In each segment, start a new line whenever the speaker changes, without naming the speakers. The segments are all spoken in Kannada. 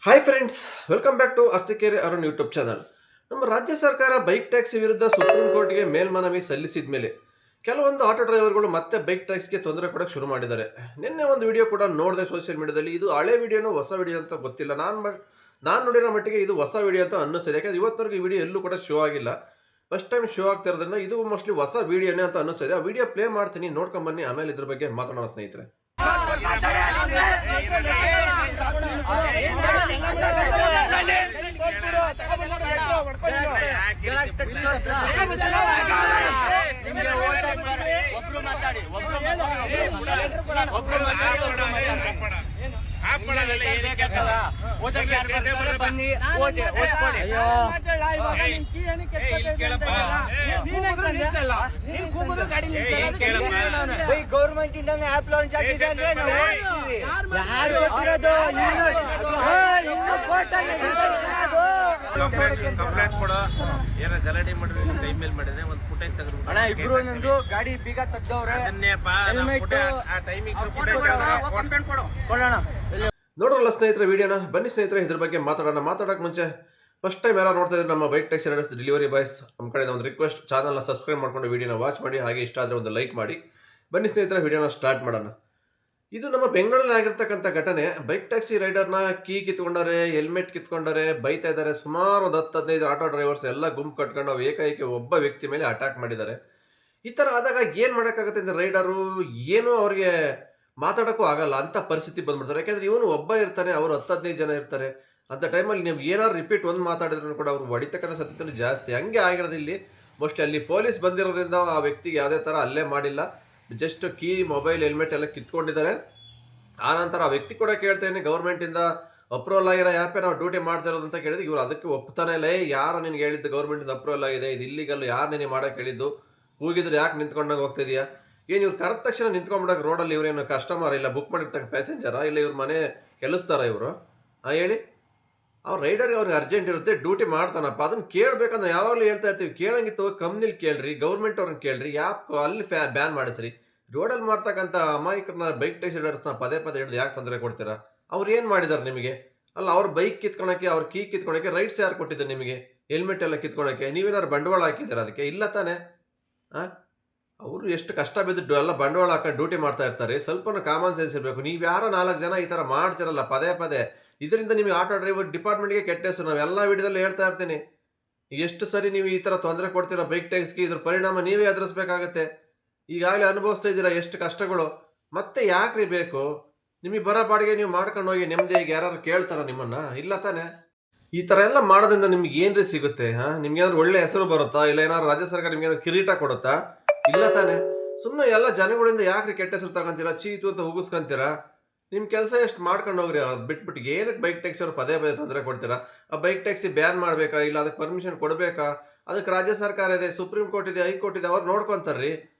Hi friends, welcome back to Arsikere Arun YouTube channel. ನಮ್ಮ ರಾಜ್ಯ ಸರ್ಕಾರ ಬೈಕ್ ಟ್ಯಾಕ್ಸಿ ವಿರುದ್ಧ ಸುಪ್ರೀಂ ಕೋರ್ಟ್ಗೆ ಮೇಲ್ಮನವಿ ಸಲ್ಲಿಸಿದ ಮೇಲೆ ಕೆಲವೊಂದು ಆಟೋ ಡ್ರೈವರ್ಗಳು ಮತ್ತೆ ಬೈಕ್ ಟ್ಯಾಕ್ಸ್ಗೆ ತೊಂದರೆ ಕೊಡೋಕೆ ಶುರು ಮಾಡಿದ್ದಾರೆ. ನಿನ್ನೆ ಒಂದು ವಿಡಿಯೋ ಕೂಡ ನೋಡಿದೆ ಸೋಷಿಯಲ್ ಮೀಡಿಯಾದಲ್ಲಿ. ಇದು ಹಳೆ ವಿಡಿಯೋನೋ ಹೊಸ ವಿಡಿಯೋ ಅಂತ ಗೊತ್ತಿಲ್ಲ. ನಾನು ನೋಡಿರೋ ಮಟ್ಟಿಗೆ ಇದು ಹೊಸ ವಿಡಿಯೋ ಅಂತ ಅನ್ನಿಸ್ತಿದೆ. ಯಾಕಂದ್ರೆ ಇವತ್ತವರೆಗೆ ಈ ವಿಡಿಯೋ ಎಲ್ಲೂ ಕೂಡ ಶೋ ಆಗಿಲ್ಲ. ಫಸ್ಟ್ ಟೈಮ್ ಶೋ ಆಗ್ತಿರೋದ್ರಿಂದ ಇದು ಮೋಸ್ಟ್ಲಿ ಹೊಸ ವಿಡಿಯೋನೇ ಅಂತ ಅನ್ನಿಸ್ತಿದೆ. ಆ ವಿಡಿಯೋ ಪ್ಲೇ ಮಾಡ್ತೀನಿ, ನೋಡ್ಕೊಂಬನ್ನಿ. ಆಮೇಲೆ ಇದ್ರ ಬಗ್ಗೆ ಮಾತಾಡೋಣ ಸ್ನೇಹಿತರೆ.
ಗೌರ್ಮೆಂಟ್ ಇಂದ ಆಪ್ ಲಾಂಚ್ ಆಗಿದೆ ಅಂದ್ರೆ
ಕಂಪ್ಲೇಂಟ್ ಕೊಡೋ ಏನೋ ಗಲಾಟೆ ಮಾಡಿದ್ರೆ ಕೈ ಮೇಲೆ ಮಾಡಿದ್ರೆ ಒಂದು ಫುಟೇಜ್ ತೆಗೆದು
ಅಣ್ಣ ಇಬ್ರು ನಂದು ಗಾಡಿ ಬೀಗ ತೆಗ್ದವ್ರೆ ಕೊಡೋಣ.
ನೋಡೋಲ್ಲ ಸ್ನೇಹಿತರೆ ವಿಡಿಯೋನ. ಬನ್ನಿ ಸ್ನೇಹಿತರೆ ಇದ್ರ ಬಗ್ಗೆ ಮಾತಾಡೋಕೆ ಮುಂಚೆ ಫಸ್ಟ್ ಟೈಮ್ ಯಾರು ನೋಡ್ತಾ ಇದ್ರೆ ನಮ್ಮ bike taxi Riders delivery boys ನಮ್ಮ ಕಡೆಯಿಂದ ಒಂದು ರಿಕ್ವೆಸ್ಟ್, ಚಾನಲ್ನ ಸಬ್ಸ್ಕ್ರೈಬ್ ಮಾಡ್ಕೊಂಡು ವಿಡಿಯೋನ ವಾಚ್ ಮಾಡಿ, ಹಾಗೆ ಇಷ್ಟ ಆದರೆ ಒಂದು ಲೈಕ್ ಮಾಡಿ. ಬನ್ನಿ ಸ್ನೇಹಿತರೆ ವಿಡಿಯೋನ ಸ್ಟಾರ್ಟ್ ಮಾಡೋಣ. ಇದು ನಮ್ಮ ಬೆಂಗಳೂರಲ್ಲಿ ಆಗಿರ್ತಕ್ಕಂಥ ಘಟನೆ. ಬೈಕ್ ಟ್ಯಾಕ್ಸಿ ರೈಡರ್ನ ಕೀ ಕಿತ್ಕೊಂಡಾರೆ, ಹೆಲ್ಮೆಟ್ ಕಿತ್ಕೊಂಡಾರೆ, ಬೈತಾ ಇದ್ದಾರೆ. ಸುಮಾರು ಒಂದು 10-15 ಆಟೋ ಡ್ರೈವರ್ಸ್ ಎಲ್ಲ ಗುಂಪು ಕಟ್ಕೊಂಡು ಅವು ಏಕಾಏಕಿ ಒಬ್ಬ ವ್ಯಕ್ತಿ ಮೇಲೆ ಅಟ್ಯಾಕ್ ಮಾಡಿದ್ದಾರೆ. ಈ ಥರ ಆದಾಗ ಏನು ಮಾಡೋಕ್ಕಾಗುತ್ತೆ ಅಂದರೆ ರೈಡರು ಏನೂ ಅವ್ರಿಗೆ ಮಾತಾಡೋಕ್ಕೂ ಆಗಲ್ಲ ಅಂತ ಪರಿಸ್ಥಿತಿ ಬಂದ್ಬಿಡ್ತಾರೆ. ಯಾಕೆಂದರೆ ಇವನು ಒಬ್ಬ ಇರ್ತಾನೆ, ಅವರು 10-15 ಜನ ಇರ್ತಾರೆ. ಅಂಥ ಟೈಮಲ್ಲಿ ನೀವು ಏನಾದ್ರು ರಿಪೀಟ್ ಒಂದು ಮಾತಾಡಿದ್ರು ಕೂಡ ಅವ್ರು ಹೊಡಿತಕ್ಕಂಥ ಸಾಧ್ಯತೆ ಜಾಸ್ತಿ. ಹಂಗೆ ಆಗಿರೋದು ಇಲ್ಲಿ. ಮೋಸ್ಟ್ಲಿ ಅಲ್ಲಿ ಪೊಲೀಸ್ ಬಂದಿರೋದ್ರಿಂದ ಆ ವ್ಯಕ್ತಿಗೆ ಯಾವುದೇ ಥರ ಅಲ್ಲೇ ಮಾಡಿಲ್ಲ. ಜಸ್ಟ್ ಕೀ, ಮೊಬೈಲ್, ಹೆಲ್ಮೆಟ್ ಎಲ್ಲ ಕಿತ್ಕೊಂಡಿದ್ದಾರೆ. ಆನಂತರ ಆ ವ್ಯಕ್ತಿ ಕೂಡ ಕೇಳ್ತೇನೆ, ಗೌರ್ಮೆಂಟಿಂದ ಅಪ್ರೂವಲ್ ಆಗಿರೋ ಆ್ಯಪೇ ನಾವು ಡ್ಯೂಟಿ ಮಾಡ್ತಾ ಇರೋದು ಅಂತ ಕೇಳಿದ್ರೆ ಇವರು ಅದಕ್ಕೆ ಒಪ್ತಾನೆ ಇಲ್ಲ. ಯಾರು ನಿನ್ಗೆ ಹೇಳಿದ್ದು ಗೌರ್ಮೆಂಟಿಂದ ಅಪ್ರೂವಲ್ ಆಗಿದೆ, ಇದು ಇಲ್ಲಿಗಲ್ಲು, ಯಾರು ನಿನಗೆ ಮಾಡೋಕೆ ಹೇಳಿದ್ದು, ಹೋಗಿದ್ರೆ ಯಾಕೆ ನಿಂತ್ಕೊಂಡಾಗ ಹೋಗ್ತಿದೆಯಾ? ಏನು ಇವ್ರು ಕರೆದ ತಕ್ಷಣ ನಿಂತ್ಕೊಂಡ್ಬಿಡೋಕೆ ರೋಡಲ್ಲಿ ಇವ್ರೇನು ಕಸ್ಟಮರ್ ಇಲ್ಲ, ಬುಕ್ ಮಾಡಿರ್ತಕ್ಕ ಪ್ಯಾಸೆಂಜರಾ, ಇಲ್ಲ ಇವ್ರ ಮನೆ ಕೆಲಸ್ತಾರ ಇವರು? ಹೇಳಿ. ಅವ್ರು ರೈಡರ್ಗೆ ಅವ್ರಿಗೆ ಅರ್ಜೆಂಟ್ ಇರುತ್ತೆ, ಡ್ಯೂಟಿ ಮಾಡ್ತಾನಪ್ಪ, ಅದನ್ನು ಕೇಳಬೇಕಂದ್ರೆ ಯಾವಾಗಲೂ ಹೇಳ್ತಾ ಇರ್ತೀವಿ. ಕೇಳಂಗಿತ್ತು ಕಂಪ್ನಿಲಿ ಕೇಳ್ರಿ, ಗೌರ್ಮೆಂಟ್ ಅವ್ರನ್ನ ಕೇಳ್ರಿ, ಯಾಕೆ ಅಲ್ಲಿ ಬ್ಯಾನ್ ಮಾಡಿಸ್ರಿ. ರೋಡಲ್ಲಿ ಮಾಡ್ತಕ್ಕಂಥ ಅಮಾಯಕರನ್ನ ಬೈಕ್ ಟ್ಯಾಕ್ಸಿ ರೈಡರ್ಸ್ನ ಪದೇ ಹಿಡಿದು ಯಾಕೆ ತೊಂದರೆ ಕೊಡ್ತೀರಾ? ಅವ್ರು ಏನು ಮಾಡಿದ್ದಾರೆ ನಿಮಗೆ? ಅಲ್ಲ, ಅವ್ರ ಬೈಕ್ ಕಿತ್ಕೊಳಕ್ಕೆ, ಅವ್ರ ಕೀ ಕಿತ್ಕೊಳಕ್ಕೆ ರೈಟ್ಸ್ ಯಾರು ಕೊಟ್ಟಿದ್ದಾರೆ ನಿಮಗೆ? ಹೆಲ್ಮೆಟ್ ಎಲ್ಲ ಕಿತ್ಕೊಳಕ್ಕೆ ನೀವೇನಾದ್ರು ಬಂಡವಾಳ ಹಾಕಿದ್ದೀರಾ ಅದಕ್ಕೆ? ಇಲ್ಲ ತಾನೆ. ಅವರು ಎಷ್ಟು ಕಷ್ಟ ಬಿದ್ದು ಎಲ್ಲ ಬಂಡವಾಳ ಹಾಕೊಂಡು ಡ್ಯೂಟಿ ಮಾಡ್ತಾ ಇರ್ತಾರೆ. ಸ್ವಲ್ಪ ಕಾಮನ್ ಸೆನ್ಸ್ ಇರಬೇಕು. ನೀವು ಯಾರೋ 4 ಜನ ಈ ಥರ ಮಾಡ್ತಿರಲ್ಲ ಪದೇ ಇದರಿಂದ ನಿಮಗೆ ಆಟೋ ಡ್ರೈವರ್ ಡಿಪಾರ್ಟ್ಮೆಂಟ್ಗೆ ಕೆಟ್ಟ ಹೆಸರು. ನಾವು ಎಲ್ಲ ವಿಡಿಯೋದಲ್ಲಿ ಹೇಳ್ತಾ ಇರ್ತೀನಿ. ಎಷ್ಟು ಸರಿ ನೀವು ಈ ಥರ ತೊಂದರೆ ಕೊಡ್ತೀರಾ ಬೈಕ್ ಟ್ಯಾಕ್ಸ್ಗೆ, ಇದ್ರ ಪರಿಣಾಮ ನೀವೇ ಎದುರಿಸ್ಬೇಕಾಗತ್ತೆ. ಈಗಾಗಲೇ ಅನುಭವಿಸ್ತಾ ಇದ್ದೀರಾ ಎಷ್ಟು ಕಷ್ಟಗಳು. ಮತ್ತೆ ಯಾಕ್ರಿ ಬೇಕು? ನಿಮಗೆ ಬರೋ ಬಾಡಿಗೆ ನೀವು ಮಾಡ್ಕೊಂಡು ಹೋಗಿ ನೆಮ್ಮದಿಯಾಗಿ. ಯಾರು ಕೇಳ್ತಾರ ನಿಮ್ಮನ್ನು? ಇಲ್ಲ ತಾನೆ. ಈ ಥರ ಎಲ್ಲ ಮಾಡೋದ್ರಿಂದ ನಿಮ್ಗೆ ಏನ್ರಿ ಸಿಗುತ್ತೆ? ನಿಮ್ಗೇನಾದ್ರು ಒಳ್ಳೆ ಹೆಸರು ಬರುತ್ತಾ? ಇಲ್ಲ ಏನಾದ್ರು ರಾಜ್ಯ ಸರ್ಕಾರ ನಿಮ್ಗೇನಾದ್ರು ಕಿರೀಟ ಕೊಡುತ್ತಾ? ಇಲ್ಲ ತಾನೆ. ಸುಮ್ಮನೆ ಎಲ್ಲ ಜನಗಳಿಂದ ಯಾಕ್ರಿ ಕೆಟ್ಟ ಹೆಸರು ತಗೊಂತೀರಾ, ಚೀತು ಅಂತ ಉಗಿಸ್ಕೊಂತೀರಾ? ನಿಮ್ಮ ಕೆಲಸ ಎಷ್ಟು ಮಾಡ್ಕೊಂಡು ಹೋಗ್ರಿ. ಅದು ಬಿಟ್ಬಿಟ್ಟು ಏನಕ್ಕೆ ಬೈಕ್ ಟ್ಯಾಕ್ಸಿ ಅವ್ರು ಪದೇ ತೊಂದರೆ ಕೊಡ್ತೀರಾ? ಆ ಬೈಕ್ ಟ್ಯಾಕ್ಸಿ ಬ್ಯಾನ್ ಮಾಡಬೇಕಾ, ಇಲ್ಲ ಅದಕ್ಕೆ ಪರ್ಮಿಷನ್ ಕೊಡಬೇಕಾ? ಅದಕ್ಕೆ ರಾಜ್ಯ ಸರ್ಕಾರ ಇದೆ, ಸುಪ್ರೀಂ ಕೋರ್ಟ್ ಇದೆ, ಹೈಕೋರ್ಟ್ ಇದೆ, ಅವ್ರು ನೋಡ್ಕೊತಾರ್ರಿ.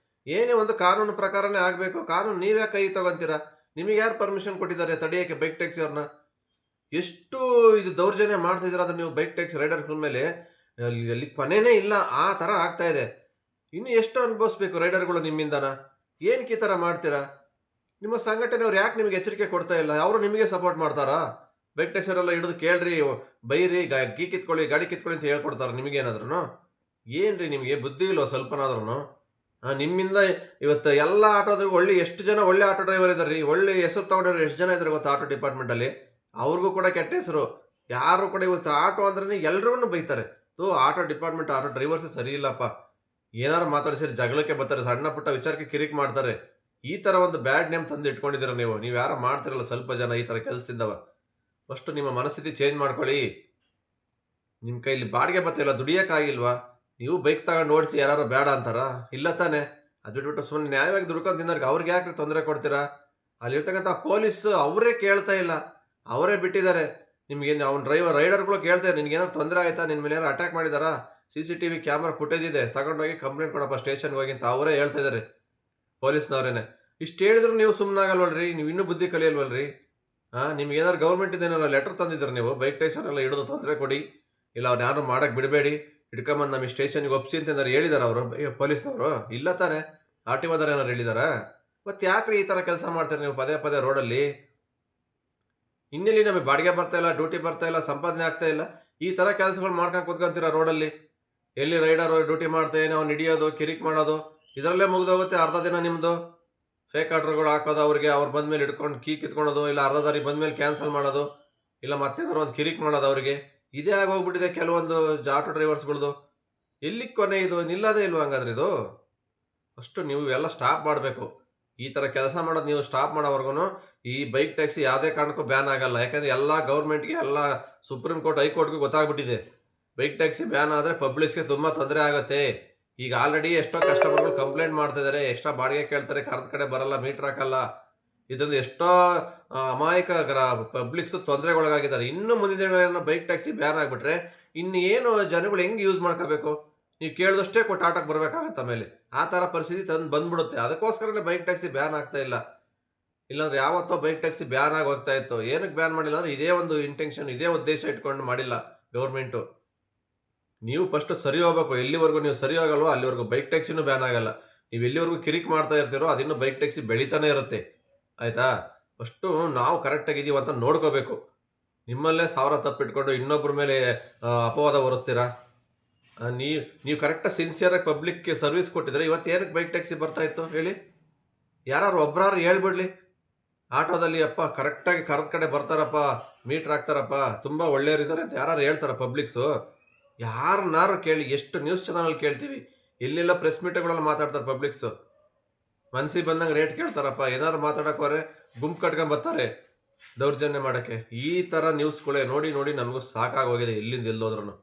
ಏನೇ ಒಂದು ಕಾನೂನು ಪ್ರಕಾರನೇ ಆಗಬೇಕು. ಕಾನೂನು ನೀವೇ ಕೈ ತಗೊಂತೀರಾ? ನಿಮಗೆ ಯಾರು ಪರ್ಮಿಷನ್ ಕೊಟ್ಟಿದ್ದಾರೆ ತಡೆಯೋಕ್ಕೆ ಬೈಕ್ ಟ್ಯಾಕ್ಸಿ ಅವ್ರನ್ನ? ಎಷ್ಟು ಇದು ದೌರ್ಜನ್ಯ ಮಾಡ್ತಿದ್ದೀರ ಅದನ್ನು ನೀವು ಬೈಕ್ ಟ್ಯಾಕ್ಸಿ ರೈಡರ್ಗಳ ಮೇಲೆ. ಅಲ್ಲಿ ಕೊನೆಯೇ ಇಲ್ಲ, ಆ ಥರ ಆಗ್ತಾ ಇದೆ. ಇನ್ನು ಎಷ್ಟು ಅನುಭವಿಸ್ಬೇಕು ರೈಡರ್ಗಳು ನಿಮ್ಮಿಂದನ? ಏನಕ್ಕೆ ಈ ಥರ ಮಾಡ್ತೀರಾ? ನಿಮ್ಮ ಸಂಘಟನೆಯವ್ರು ಯಾಕೆ ನಿಮಗೆ ಎಚ್ಚರಿಕೆ ಕೊಡ್ತಾ ಇಲ್ಲ? ಅವರು ನಿಮಗೆ ಸಪೋರ್ಟ್ ಮಾಡ್ತಾರಾ? ಬೈಕ್ ಟ್ಯಾಕ್ಸಿಯವರೆಲ್ಲ ಹಿಡಿದು ಕೇಳ್ರಿ, ಬೈರಿ, ಕೀ ಕಿತ್ಕೊಳ್ಳಿ, ಗಾಡಿ ಕಿತ್ಕೊಳ್ಳಿ ಅಂತ ಹೇಳ್ಕೊಡ್ತಾರೆ ನಿಮಗೇನಾದ್ರೂ? ಏನ್ರಿ ನಿಮಗೆ ಬುದ್ಧಿ ಇಲ್ವ ಸ್ವಲ್ಪನಾದ್ರೂ? ನಿಮ್ಮಿಂದ ಇವತ್ತು ಎಲ್ಲ ಆಟೋದ್ರಿಗೂ ಎಷ್ಟು ಜನ ಒಳ್ಳೆ ಆಟೋ ಡ್ರೈವರ್ ಇದ್ದಾರೆ ರೀ, ಒಳ್ಳೆ ಹೆಸರು ತೊಗೊಂಡಿರೋ ಎಷ್ಟು ಜನ ಇದ್ದಾರೆ ಗೊತ್ತಾ ಆಟೋ ಡಿಪಾರ್ಟ್ಮೆಂಟಲ್ಲಿ? ಅವ್ರಿಗೂ ಕೂಡ ಕೆಟ್ಟ ಹೆಸರು. ಯಾರು ಕೂಡ ಇವತ್ತು ಆಟೋ ಅಂದ್ರೆ ಎಲ್ರಿಗೂ ಬೈತಾರೆ. ಆಟೋ ಡಿಪಾರ್ಟ್ಮೆಂಟ್, ಆಟೋ ಡ್ರೈವರ್ಸೇ ಸರಿ ಇಲ್ಲಪ್ಪ. ಏನಾರು ಮಾತಾಡಿಸಿದ್ರೆ ಜಗಳಕ್ಕೆ ಬರ್ತಾರೆ, ಸಣ್ಣ ಪುಟ್ಟ ವಿಚಾರಕ್ಕೆ ಕಿರಿಕ್ ಮಾಡ್ತಾರೆ. ಈ ಥರ ಒಂದು ಬ್ಯಾಡ್ ನೇಮ್ ತಂದು ಇಟ್ಕೊಂಡಿದ್ದೀರ ನೀವು ಯಾರು ಮಾಡ್ತಿರಲ್ಲ ಸ್ವಲ್ಪ ಜನ ಈ ಥರ ಕೆಲಸದಿಂದವ. ಫಸ್ಟು ನಿಮ್ಮ ಮನಸ್ಥಿತಿ ಚೇಂಜ್ ಮಾಡ್ಕೊಳ್ಳಿ. ನಿಮ್ಮ ಕೈಲಿ ಬಾಡಿಗೆ ಬರ್ತಾಯಿಲ್ಲ, ದುಡಿಯೋಕ್ಕಾಗಿಲ್ವಾ? ನೀವು ಬೈಕ್ ತಗೊಂಡು ಓಡಿಸಿ ಯಾರು ಬೇಡ ಅಂತಾರ? ಇಲ್ಲ ತಾನೆ. ಅದು ಬಿಟ್ಬಿಟ್ಟು ಸುಮ್ಮನೆ ನ್ಯಾಯವಾಗಿ ದುಡ್ಕೊಂಡು ತಿನ್ನೋರಿಗೆ ಅವ್ರಿಗೆ ಯಾಕೆ ತೊಂದರೆ ಕೊಡ್ತೀರಾ? ಅಲ್ಲಿರ್ತಕ್ಕಂಥ ಪೊಲೀಸು ಅವರೇ ಕೇಳ್ತಾ ಇಲ್ಲ, ಅವರೇ ಬಿಟ್ಟಿದ್ದಾರೆ. ನಿಮ್ಗೇನು ಅವ್ನು ರೈಡರ್ಗಳು ಕೇಳ್ತಾರೆ, ನಿನ್ಗೇನಾದ್ರು ತೊಂದರೆ ಆಯಿತಾ, ನಿನ್ನ ಮೇಲೆ ಯಾರು ಅಟ್ಯಾಕ್ ಮಾಡಿದಾರಾ, CCTV ಕ್ಯಾಮ್ರಾ ಫುಟೇಜ್ ಇದೆ, ತಗೊಂಡೋಗಿ ಕಂಪ್ಲೇಂಟ್ ಕೊಡಪ್ಪ ಸ್ಟೇಷನ್ಗೆ ಹೋಗಿ ಅಂತ ಅವರೇ ಹೇಳ್ತಾ ಇದ್ದಾರೆ, ಪೊಲೀಸ್ನವರೇನೆ. ಇಷ್ಟು ಹೇಳಿದ್ರು ನೀವು ಸುಮ್ಮನಾಗಲ್ವಲ್ರಿ? ನೀವು ಇನ್ನೂ ಬುದ್ಧಿ ಕಲಿಯಲ್ವಲ್ರಿ? ನಿಮ್ಗೆ ಏನಾದ್ರು ಗೌರ್ಮೆಂಟಿಂದ ಏನಾರು ಲೆಟರ್ ತಂದಿದ್ರೆ ನೀವು ಬೈಕ್ ಟ್ಯಾಕ್ಸಿಯವರೆಲ್ಲ ಹಿಡಿದು ತೊಂದರೆ ಕೊಡಿ, ಇಲ್ಲ ಅವ್ರು ಯಾರು ಮಾಡೋಕ್ಕೆ ಬಿಡಬೇಡಿ, ಹಿಡ್ಕೊಂಬಂದು ನಮಗೆ ಸ್ಟೇಷನ್ಗೆ ಒಪ್ಸಿ ಅಂತ ಏನಾರು ಹೇಳಿದಾರೆ ಅವರು ಪೊಲೀಸ್ನವರು? ಇಲ್ಲ ತಾನೆ. RTO ಏನಾರು ಹೇಳಿದಾರಾ? ಮತ್ತು ಯಾಕ್ರಿ ಈ ಥರ ಕೆಲಸ ಮಾಡ್ತಾರೆ ನೀವು ಪದೇ ರೋಡಲ್ಲಿ? ಇನ್ನೆಲ್ಲಿ ನಮಗೆ ಬಾಡಿಗೆ ಬರ್ತಾ ಇಲ್ಲ, ಡ್ಯೂಟಿ ಬರ್ತಾ ಇಲ್ಲ, ಸಂಪಾದನೆ ಆಗ್ತಾ ಇಲ್ಲ. ಈ ಥರ ಕೆಲಸಗಳು ಮಾಡ್ಕೊಂಡು ಕೂತ್ಕೊಂತೀರ ರೋಡಲ್ಲಿ. ಎಲ್ಲಿ ರೈಡರ್ ಡ್ಯೂಟಿ ಮಾಡ್ತೇನೆ ಅವ್ನು ಹಿಡಿಯೋದು, ಕಿರಿಕ್ ಮಾಡೋದು, ಇದರಲ್ಲೇ ಮುಗಿದೋಗುತ್ತೆ ಅರ್ಧ ದಿನ ನಿಮ್ಮದು. ಫೇಕ್ ಆರ್ಡ್ರ್ಗಳು ಹಾಕೋದು ಅವ್ರಿಗೆ, ಅವ್ರು ಬಂದಮೇಲೆ ಹಿಡ್ಕೊಂಡು ಕೀ ಕಿತ್ಕೊಳೋದು, ಇಲ್ಲ ಅರ್ಧ ದಾರಿ ಬಂದಮೇಲೆ ಕ್ಯಾನ್ಸಲ್ ಮಾಡೋದು, ಇಲ್ಲ ಮತ್ತೇನಾದ್ರು ಒಂದು ಕಿರಿಕ್ ಮಾಡೋದು ಅವರಿಗೆ. ಇದೇ ಆಗೋಗ್ಬಿಟ್ಟಿದೆ ಕೆಲವೊಂದು ಆಟೋ ಡ್ರೈವರ್ಸ್ಗಳದ್ದು. ಎಲ್ಲಿ ಕೊನೆ ಇದು ನಿಲ್ಲೋದೇ ಇಲ್ವ ಹಂಗಾದ್ರೆ ಇದು? ಅಷ್ಟು ನೀವು ಎಲ್ಲ ಸ್ಟಾಪ್ ಮಾಡಬೇಕು. ಈ ಥರ ಕೆಲಸ ಮಾಡೋದು ನೀವು ಸ್ಟಾಪ್ ಮಾಡೋವರೆಗೂ ಈ ಬೈಕ್ ಟ್ಯಾಕ್ಸಿ ಯಾವುದೇ ಕಾರಣಕ್ಕೂ ಬ್ಯಾನ್ ಆಗಲ್ಲ. ಯಾಕಂದರೆ ಎಲ್ಲ ಗೌರ್ಮೆಂಟ್ಗೆ, ಎಲ್ಲ ಸುಪ್ರೀಂ ಕೋರ್ಟ್, ಹೈಕೋರ್ಟ್ಗೆ ಗೊತ್ತಾಗ್ಬಿಟ್ಟಿದೆ ಬೈಕ್ ಟ್ಯಾಕ್ಸಿ ಬ್ಯಾನ್ ಆದರೆ ಪಬ್ಲಿಕ್ಸ್ಗೆ ತುಂಬ ತೊಂದರೆ ಆಗುತ್ತೆ. ಈಗ ಆಲ್ರೆಡಿ ಎಷ್ಟೋ ಕಸ್ಟಮರ್ಗಳು ಕಂಪ್ಲೇಂಟ್ ಮಾಡ್ತಿದ್ದಾರೆ, ಎಕ್ಸ್ಟ್ರಾ ಬಾಡಿಗೆ ಕೇಳ್ತಾರೆ, ಕರೆದ ಕಡೆ ಬರಲ್ಲ, ಮೀಟ್ರ್ ಹಾಕಲ್ಲ. ಇದರಿಂದ ಎಷ್ಟೋ ಅಮಾಯಕ ಪಬ್ಲಿಕ್ಸು ತೊಂದರೆಗೊಳಗಾಗಿದ್ದಾರೆ. ಇನ್ನು ಮುಂದಿನ ದಿನಗಳೇನೋ ಬೈಕ್ ಟ್ಯಾಕ್ಸಿ ಬ್ಯಾನ್ ಆಗಿಬಿಟ್ರೆ ಇನ್ನು ಏನು ಜನಗಳು ಹೆಂಗೆ ಯೂಸ್ ಮಾಡ್ಕೋಬೇಕು? ನೀವು ಕೇಳಿದಷ್ಟೇ ಕೊಟ್ಟು ಆಟೋಕ್ಕೆ ಬರಬೇಕಾಗತ್ತೆ. ಆಮೇಲೆ ಆ ಥರ ಪರಿಸ್ಥಿತಿ ಬಂದ್ಬಿಡುತ್ತೆ. ಅದಕ್ಕೋಸ್ಕರನೇ ಬೈಕ್ ಟ್ಯಾಕ್ಸಿ ಬ್ಯಾನ್ ಆಗ್ತಾ ಇಲ್ಲ. ಇಲ್ಲಾಂದ್ರೆ ಯಾವತ್ತೋ ಬೈಕ್ ಟ್ಯಾಕ್ಸಿ ಬ್ಯಾನ್ ಆಗಿ ಹೋಗ್ತಾ ಇತ್ತು. ಏನಕ್ಕೆ ಬ್ಯಾನ್ ಮಾಡಿಲ್ಲ ಅಂದರೆ ಇದೇ ಒಂದು ಇಂಟೆನ್ಷನ್, ಇದೇ ಉದ್ದೇಶ ಇಟ್ಕೊಂಡು ಮಾಡಿಲ್ಲ ಗೌರ್ಮೆಂಟು. ನೀವು ಫಸ್ಟ್ ಸರಿ ಹೋಗ್ಬೇಕು. ಎಲ್ಲಿವರೆಗೂ ನೀವು ಸರಿ ಹೋಗಲ್ವೋ ಅಲ್ಲಿವರೆಗೂ ಬೈಕ್ ಟ್ಯಾಕ್ಸಿನೂ ಬ್ಯಾನ್ ಆಗಲ್ಲ. ನೀವು ಎಲ್ಲಿವರೆಗೂ ಕಿರಿಕ್ ಮಾಡ್ತಾ ಇರ್ತೀರೋ ಅದಿನ್ನೂ ಬೈಕ್ ಟ್ಯಾಕ್ಸಿ ಬೆಳೀತಾನೆ ಇರುತ್ತೆ. ಆಯಿತಾ? ಫಸ್ಟು ನಾವು ಕರೆಕ್ಟಾಗಿದ್ದೀವಿ ಅಂತ ನೋಡ್ಕೋಬೇಕು. ನಿಮ್ಮಲ್ಲೇ 1000 ತಪ್ಪಿಟ್ಕೊಂಡು ಇನ್ನೊಬ್ಬರ ಮೇಲೆ ಅಪವಾದ ಹೊರಿಸ್ತೀರಾ? ನೀವು ಕರೆಕ್ಟಾಗಿ ಸಿನ್ಸಿಯರಾಗಿ ಪಬ್ಲಿಕ್ಗೆ ಸರ್ವಿಸ್ ಕೊಟ್ಟಿದ್ರೆ ಇವತ್ತು ಏನಕ್ಕೆ ಬೈಕ್ ಟ್ಯಾಕ್ಸಿ ಬರ್ತಾಯಿತ್ತು ಹೇಳಿ? ಯಾರು ಒಬ್ಬರಾರು ಹೇಳ್ಬಿಡ್ಲಿ ಆಟೋದಲ್ಲಿ, ಅಪ್ಪ ಕರೆಕ್ಟಾಗಿ ಕರೆದ ಕಡೆ ಬರ್ತಾರಪ್ಪ, ಮೀಟ್ರ್ ಹಾಕ್ತಾರಪ್ಪ, ತುಂಬ ಒಳ್ಳೆಯವರಿದ್ದಾರೆ ಅಂತ ಯಾರು ಹೇಳ್ತಾರ ಪಬ್ಲಿಕ್ಸು? ಯಾರನ್ನಾರು ಕೇಳಿ. ಎಷ್ಟು ನ್ಯೂಸ್ ಚಾನಲ್ ಕೇಳ್ತೀವಿ, ಎಲ್ಲೆಲ್ಲ ಪ್ರೆಸ್ ಮೀಟ್ಗಳಲ್ಲಿ ಮಾತಾಡ್ತಾರೆ ಪಬ್ಲಿಕ್ಸು. ಮನ್ಸಿಗೆ ಬಂದಂಗೆ ರೇಟ್ ಕೇಳ್ತಾರಪ್ಪ, ಏನಾದ್ರು ಮಾತಾಡೋಕೋರೆ ಗುಂಪು ಕಟ್ಕೊಂಡು ಬರ್ತಾರೆ ದೌರ್ಜನ್ಯ ಮಾಡೋಕ್ಕೆ. ಈ ಥರ ನ್ಯೂಸ್ಗಳೇ ನೋಡಿ ನೋಡಿ ನಮಗೂ ಸಾಕಾಗೋಗಿದೆ ಎಲ್ಲಿಂದ ಎಲ್ಲೋದ್ರೂ.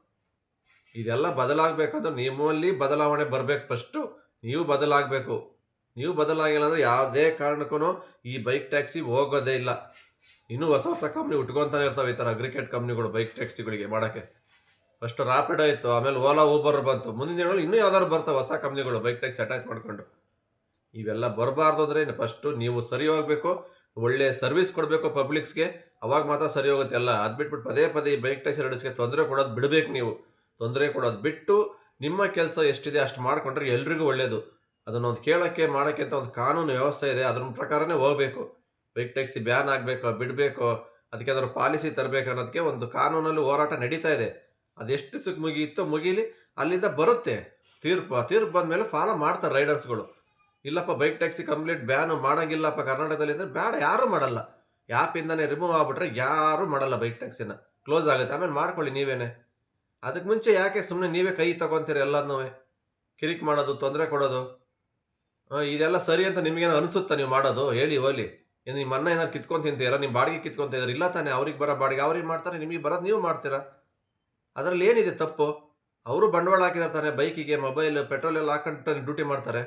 ಇದೆಲ್ಲ ಬದಲಾಗಬೇಕಂದ್ರೆ ನಿಮ್ಮಲ್ಲಿ ಬದಲಾವಣೆ ಬರಬೇಕು. ಫಸ್ಟು ನೀವು ಬದಲಾಗಬೇಕು. ನೀವು ಬದಲಾಗಿಲ್ಲ ಅಂದರೆ ಯಾವುದೇ ಕಾರಣಕ್ಕೂ ಈ ಬೈಕ್ ಟ್ಯಾಕ್ಸಿ ಹೋಗೋದೇ ಇಲ್ಲ. ಇನ್ನೂ ಹೊಸ ಹೊಸ ಕಂಪ್ನಿ ಉಟ್ಕೊತಾನೆ ಇರ್ತಾವೆ ಈ ಥರ ಅಗ್ರಿಕೇಟ್ ಕಂಪ್ನಿಗಳು ಬೈಕ್ ಟ್ಯಾಕ್ಸಿಗಳಿಗೆ ಮಾಡೋಕ್ಕೆ. ಫಸ್ಟ್ ರಾಪಿಡೋ ಇತ್ತು, ಆಮೇಲೆ ಓಲಾ ಊಬರ್ ಬಂತು. ಮುಂದಿನ ದಿನಗಳಲ್ಲಿ ಇನ್ನೂ ಯಾವ್ದಾದ್ರು ಬರ್ತಾವೆ ಹೊಸ ಕಂಪ್ನಿಗಳು ಬೈಕ್ ಟ್ಯಾಕ್ಸಿ ಅಟ್ಯಾಚ್ ಮಾಡ್ಕೊಂಡು. ಇವೆಲ್ಲ ಬರಬಾರ್ದು ಅಂದರೆ ಫಸ್ಟು ನೀವು ಸರಿ ಹೋಗಬೇಕು, ಒಳ್ಳೆ ಸರ್ವಿಸ್ ಕೊಡಬೇಕು ಪಬ್ಲಿಕ್ಸ್ಗೆ. ಅವಾಗ ಮಾತ್ರ ಸರಿ ಹೋಗುತ್ತೆ ಎಲ್ಲ. ಅದು ಬಿಟ್ಬಿಟ್ಟು ಪದೇ ಪದೇ ಈ ಬೈಕ್ ಟ್ಯಾಕ್ಸಿ ರೈಡರ್ಸ್ಗೆ ತೊಂದರೆ ಕೊಡೋದು ಬಿಡಬೇಕು. ನೀವು ತೊಂದರೆ ಕೊಡೋದು ಬಿಟ್ಟು ನಿಮ್ಮ ಕೆಲಸ ಎಷ್ಟಿದೆ ಅಷ್ಟು ಮಾಡಿಕೊಂಡ್ರೆ ಎಲ್ರಿಗೂ ಒಳ್ಳೆಯದು. ಅದನ್ನೊಂದು ಕೇಳೋಕ್ಕೆ ಮಾಡೋಕ್ಕೆ ಅಂತ ಒಂದು ಕಾನೂನು ವ್ಯವಸ್ಥೆ ಇದೆ, ಅದ್ರ ಪ್ರಕಾರನೇ ಹೋಗಬೇಕು. ಬೈಕ್ ಟ್ಯಾಕ್ಸಿ ಬ್ಯಾನ್ ಆಗಬೇಕು, ಬಿಡಬೇಕು, ಅದಕ್ಕೆ ಅದರ ಪಾಲಿಸಿ ತರಬೇಕು ಅನ್ನೋದಕ್ಕೆ ಒಂದು ಕಾನೂನಲ್ಲಿ ಹೋರಾಟ ನಡೀತಾ ಇದೆ. ಅದೆಷ್ಟು ದಿವಸಕ್ಕೆ ಮುಗಿಯಿತೋ ಮುಗೀಲಿ, ಅಲ್ಲಿಂದ ಬರುತ್ತೆ ತೀರ್ಪು ಬಂದಮೇಲೆ ಫಾಲೋ ಮಾಡ್ತಾರೆ ರೈಡರ್ಸ್ಗಳು. ಇಲ್ಲಪ್ಪ ಬೈಕ್ ಟ್ಯಾಕ್ಸಿ ಕಂಪ್ಲೀಟ್ ಬ್ಯಾನು ಮಾಡೋಂಗಿಲ್ಲಪ್ಪ ಕರ್ನಾಟಕದಲ್ಲಿ ಅಂದರೆ ಬೇಡ, ಯಾರೂ ಮಾಡಲ್ಲ. ಆ್ಯಪಿಂದನೇ ರಿಮೂವ್ ಆಗಿಬಿಟ್ರೆ ಯಾರೂ ಮಾಡಲ್ಲ, ಬೈಕ್ ಟ್ಯಾಕ್ಸಿನ ಕ್ಲೋಸ್ ಆಗುತ್ತೆ. ಆಮೇಲೆ ಮಾಡ್ಕೊಳ್ಳಿ ನೀವೇನೆ. ಅದಕ್ಕೆ ಮುಂಚೆ ಯಾಕೆ ಸುಮ್ಮನೆ ನೀವೇ ಕೈ ತೊಗೊತೀರಿ ಎಲ್ಲನೂ ಕಿರಿಕ್ ಮಾಡೋದು, ತೊಂದರೆ ಕೊಡೋದು? ಇದೆಲ್ಲ ಸರಿ ಅಂತ ನಿಮಗೇನೋ ಅನಿಸುತ್ತಾ ನೀವು ಮಾಡೋದು? ಹೇಳಿ ಹೋಲಿ. ನಿಮ್ಮ ಅನ್ನ ಏನಾರು ಕಿತ್ಕೊಂಡು ತಿಂತೀರಾ? ನಿಮ್ಮ ಬಾಡಿಗೆ ಕಿತ್ಕೊತಿದ್ದೀರ? ಇಲ್ಲ ತಾನೆ, ಅವ್ರಿಗೆ ಬರೋ ಬಾಡಿಗೆ ಅವ್ರಿಗೆ ಮಾಡ್ತಾರೆ, ನಿಮಗೆ ಬರೋದು ನೀವು ಮಾಡ್ತೀರಾ. ಅದರಲ್ಲಿ ಏನಿದೆ ತಪ್ಪು? ಅವರು ಬಂಡವಾಳ ಹಾಕಿದ್ದಾರೆ ತಾನೆ, ಬೈಕಿಗೆ ಮೊಬೈಲ್ ಪೆಟ್ರೋಲ್ ಎಲ್ಲ ಹಾಕೊಂಡು ಡ್ಯೂಟಿ ಮಾಡ್ತಾರೆ.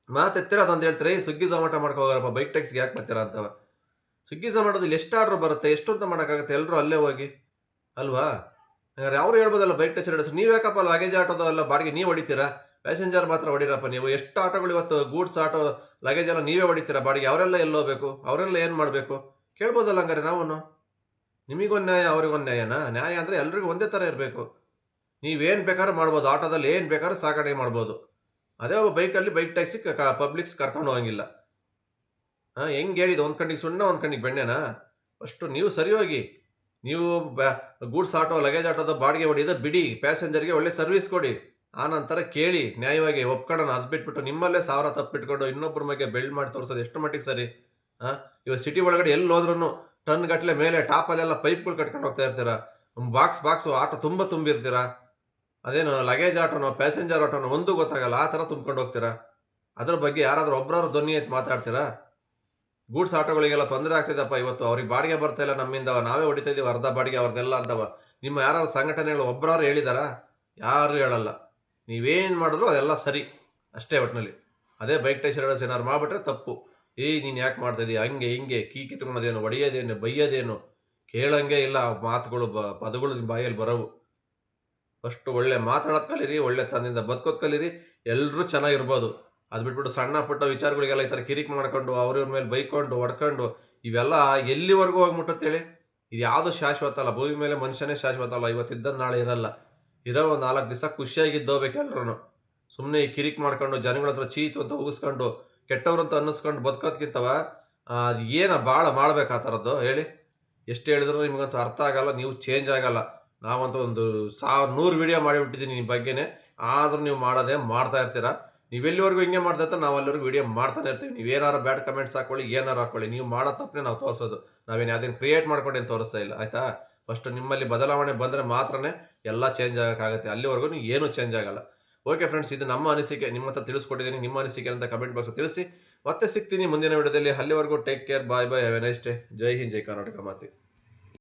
ಮಾತೆತ್ತಿರ ಅದೊಂದು ಹೇಳ್ತಾರೆ, ಸ್ವಿಗ್ಗಿ ಝೊಮ್ಯಾಟೊ ಮಾಡ್ಕೋಗಾರಪ್ಪ ಬೈಕ್ ಟ್ಯಾಕ್ಸಿಗೆ ಯಾಕೆ ಬರ್ತೀರಾ ಅಂತವ. ಸ್ವಿಗ್ಗಿ ಝೊಮ್ಯಾಟೊದಲ್ಲಿ ಎಷ್ಟು ಆರ್ಡ್ರ್ ಬರುತ್ತೆ, ಎಷ್ಟು ಅಂತ ಮಾಡೋಕ್ಕಾಗುತ್ತೆ? ಎಲ್ಲರೂ ಅಲ್ಲೇ ಹೋಗಿ ಅಲ್ವಾ? ಹಾಗಾದ್ರೆ ಅವ್ರು ಹೇಳ್ಬೋದಲ್ಲ ಬೈಕ್ ಟ್ಯಾಕ್ಸಿ ರೈಡರ್ಸ್, ನೀವು ಯಾಕಪ್ಪ ಲಗೇಜ್ ಆಟೋದು ಎಲ್ಲ ಬಾಡಿಗೆ ನೀವು ಹೊಡಿತೀರಾ? ಪ್ಯಾಸೆಂಜರ್ ಮಾತ್ರ ಹೊಡಿರಪ್ಪ ನೀವು. ಎಷ್ಟು ಆಟೋಗಳು ಇವತ್ತು ಗೂಡ್ಸ್ ಆಟೋ ಲಗೇಜ್ ಎಲ್ಲ ನೀವೇ ಹೊಡಿತೀರಾ ಬಾಡಿಗೆ? ಅವರೆಲ್ಲ ಎಲ್ಲೋಗ್ಬೇಕು? ಅವರೆಲ್ಲ ಏನು ಮಾಡಬೇಕು ಕೇಳ್ಬೋದಲ್ಲ ಹಂಗಾರೆ ನಾವು. ನಿಮಗೊಂದು ನ್ಯಾಯ, ಅವ್ರಿಗೊಂದು ನ್ಯಾಯನಾ? ನ್ಯಾಯ ಅಂದರೆ ಎಲ್ರಿಗೂ ಒಂದೇ ಥರ ಇರಬೇಕು. ನೀವೇನು ಬೇಕಾದ್ರೂ ಮಾಡ್ಬೋದು, ಆಟೋದಲ್ಲಿ ಏನು ಬೇಕಾದ್ರೂ ಸಾಗಣೆ ಮಾಡ್ಬೋದು. ಅದೇ ಒಬ್ಬ ಬೈಕಲ್ಲಿ ಬೈಕ್ ಟ್ಯಾಕ್ಸಿ ಪಬ್ಲಿಕ್ಸ್ ಕರ್ಕೊಂಡು ಹೋಗಂಗಿಲ್ಲ. ಹೆಂಗೆ ಹೇಳಿದ್ದು? ಒಂದು ಕಣ್ಣಿಗೆ ಸುಣ್ಣ, ಒಂದು ಕಣ್ಣಿಗೆ ಬೆಣ್ಣೆನಾ? ಫಸ್ಟು ನೀವು ಸರಿ ಹೋಗಿ. ನೀವು ಗೂಡ್ಸ್ ಆಟೋ ಲಗೇಜ್ ಆಟೋದ ಬಾಡಿಗೆ ಹೊಡಿಯೋದು ಬಿಡಿ, ಪ್ಯಾಸೆಂಜರ್ಗೆ ಒಳ್ಳೆ ಸರ್ವಿಸ್ ಕೊಡಿ. ಆ ನಂತರ ಕೇಳಿ ನ್ಯಾಯವಾಗಿ ಒಪ್ಕೊಳ್ಳೋಣ. ಅದು ಬಿಟ್ಬಿಟ್ಟು ನಿಮ್ಮಲ್ಲೇ 1000 ತಪ್ಪಿಟ್ಕೊಂಡು ಇನ್ನೊಬ್ಬರ ಬಗ್ಗೆ ಬೆಲ್ಡ್ ಮಾಡಿ ತೋರಿಸೋದು ಎಷ್ಟು ಮಟ್ಟಿಗೆ ಸರಿ? ಇವಾಗ ಸಿಟಿ ಒಳಗಡೆ ಎಲ್ಲಿ ಹೋದ್ರೂ ಟನ್ ಗಟ್ಟಲೆ ಮೇಲೆ ಟಾಪಲ್ಲೆಲ್ಲ ಪೈಪ್ಗಳು ಕಟ್ಕೊಂಡು ಹೋಗ್ತಾ ಇರ್ತೀರ. ಬಾಕ್ಸು ಆಟೋ ತುಂಬ ತುಂಬಿರ್ತೀರ. ಅದೇನು ಲಗೇಜ್ ಆಟೋನೋ ಪ್ಯಾಸೆಂಜರ್ ಆಟೋನೋ ಒಂದೂ ಗೊತ್ತಾಗಲ್ಲ, ಆ ಥರ ತುಂಬ್ಕೊಂಡು ಹೋಗ್ತೀರಾ. ಅದ್ರ ಬಗ್ಗೆ ಯಾರಾದರೂ ಒಬ್ಬರಾದ್ರು ಧ್ವನಿ ಎತ್ತಿ ಮಾತಾಡ್ತೀರಾ? ಗೂಡ್ಸ್ ಆಟೋಗಳಿಗೆಲ್ಲ ತೊಂದರೆ ಆಗ್ತಿದ್ದಪ್ಪ, ಇವತ್ತು ಅವ್ರಿಗೆ ಬಾಡಿಗೆ ಬರ್ತಾ ಇಲ್ಲ ನಮ್ಮಿಂದ, ನಾವೇ ಹೊಡಿತಾ ಇದ್ದೀವಿ ಅರ್ಧ ಬಾಡಿಗೆ ಅವ್ರದ್ದೆಲ್ಲ ಅಂತವ. ನಿಮ್ಮ ಯಾರು ಸಂಘಟನೆಗಳು ಒಬ್ಬರಾರು ಹೇಳಿದಾರಾ? ಯಾರು ಹೇಳಲ್ಲ. ನೀವೇನು ಮಾಡಿದ್ರು ಅದೆಲ್ಲ ಸರಿ ಅಷ್ಟೇ ಒಟ್ಟಿನಲ್ಲಿ. ಅದೇ ಬೈಕ್ ಟ್ಯಾಕ್ಸಿ ರೈಡರ್ಸ್ ಏನಾದ್ರು ಮಾಡಿಬಿಟ್ರೆ ತಪ್ಪು. ನೀನು ಯಾಕೆ ಮಾಡ್ತಾಯಿದ್ದೀಯ, ಹಂಗೆ ಹಿಂಗೆ ಕೀ ಕಿತ್ಕೊಳೋದೇನು, ಹೊಡೆಯೋದೇನು, ಬೈಯೋದೇನು ಕೇಳಂಗೆ ಇಲ್ಲ. ಮಾತುಗಳು ಪದಗಳು ನಿಮ್ಮ ಬಾಯಲ್ಲಿ ಬರೋವು. ಫಸ್ಟು ಒಳ್ಳೆ ಮಾತಾಡೋದು ಕಲೀರಿ, ಒಳ್ಳೆ ತನ್ನಿಂದ ಬದುಕೋದು ಕಲೀರಿ, ಎಲ್ಲರೂ ಚೆನ್ನಾಗಿರ್ಬೋದು. ಅದು ಬಿಟ್ಬಿಟ್ಟು ಸಣ್ಣ ಪುಟ್ಟ ವಿಚಾರಗಳಿಗೆಲ್ಲ ಈ ಥರ ಕಿರಿಕ್ ಮಾಡ್ಕೊಂಡು ಅವ್ರವ್ರ ಮೇಲೆ ಬೈಕೊಂಡು ಹೊಡ್ಕೊಂಡು ಇವೆಲ್ಲ ಎಲ್ಲಿವರೆಗೂ ಹೋಗ್ಬಿಟ್ಟತ್ತೇಳಿ? ಇದು ಯಾವುದು ಶಾಶ್ವತ ಅಲ್ಲ. ಭೂಮಿ ಮೇಲೆ ಮನುಷ್ಯನೇ ಶಾಶ್ವತ ಅಲ್ಲ. ಇವತ್ತಿದ್ದ ನಾಳೆ ಇರಲ್ಲ. ಇರೋ ಒಂದು 4 ದಿವಸ ಖುಷಿಯಾಗಿದ್ದೋಗ್ಬೇಕು ಎಲ್ರೂ. ಸುಮ್ಮನೆ ಈ ಕಿರಿಕ್ ಮಾಡ್ಕೊಂಡು ಜನಗಳ ಹತ್ರ ಚೀತು ಅಂತ ಉಗಿಸ್ಕೊಂಡು ಕೆಟ್ಟವ್ರು ಅಂತ ಅನ್ನಿಸ್ಕೊಂಡು ಬದುಕೋದ್ಕಿಂತವ ಅದು ಭಾಳ ಮಾಡ್ಬೇಕು ಆ ಥರದ್ದು ಹೇಳಿ. ಎಷ್ಟು ಹೇಳಿದ್ರು ನಿಮಗಂತೂ ಅರ್ಥ ಆಗಲ್ಲ, ನೀವು ಚೇಂಜ್ ಆಗಲ್ಲ. ನಾವಂತೂ ಒಂದು 100 ವೀಡಿಯೋ ಮಾಡಿಬಿಟ್ಟಿದ್ದೀನಿ ನಿಮ್ಮ ಬಗ್ಗೆನೇ, ಆದರೂ ನೀವು ಮಾಡೋದೇ ಮಾಡ್ತಾ ಇರ್ತೀರಾ. ನೀವೆಲ್ಲಿವರೆಗೂ ಹಿಂಗೆ ಮಾಡ್ತಾ ಇರ್ತಾರೆ, ನಾವು ಅಲ್ಲಿವರೆಗೂ ವೀಡಿಯೋ ಮಾಡ್ತಾನೆ ಇರ್ತೀವಿ. ನೀವೇನಾರು ಬ್ಯಾಡ್ ಕಮೆಂಟ್ಸ್ ಹಾಕೊಳ್ಳಿ, ಏನಾರು ಹಾಕೊಳ್ಳಿ, ನೀವು ಮಾಡೋ ತಪ್ಪನೇ ನಾವು ತೋರಿಸೋದು. ನಾವೇನು ಅದನ್ನು ಕ್ರಿಯೇಟ್ ಮಾಡ್ಕೊಂಡು ಏನು ತೋರಿಸ್ತಾ ಇಲ್ಲ, ಆಯಿತಾ? ಫಸ್ಟ್ ನಿಮ್ಮಲ್ಲಿ ಬದಲಾವಣೆ ಬಂದರೆ ಮಾತ್ರನೇ ಎಲ್ಲ ಚೇಂಜ್ ಆಗೋಕ್ಕಾಗತ್ತೆ. ಅಲ್ಲಿವರೆಗೂ ನೀವು ಏನೂ ಚೇಂಜ್ ಆಗಲ್ಲ. ಓಕೆ ಫ್ರೆಂಡ್ಸ್, ಇದು ನಮ್ಮ ಅನಿಸಿಕೆ, ನಿಮ್ಮ ಹತ್ರ ತಿಳಿಸ್ಕೊಟ್ಟಿದ್ದೀನಿ. ನಿಮ್ಮ ಅನಿಸಿಕೆ ಅಂತ ಕಮೆಂಟ್ ಬಾಕ್ಸ್ ತಿಳಿಸಿ. ಮತ್ತೆ ಸಿಗ್ತೀನಿ ಮುಂದಿನ ವಿಡಿಯೋದಲ್ಲಿ. ಅಲ್ಲಿವರೆಗೂ take care, bye bye, have a nice day. ಜೈ ಹಿಂದ್, ಜೈ ಕರ್ನಾಟಕ ಮಾತೆ.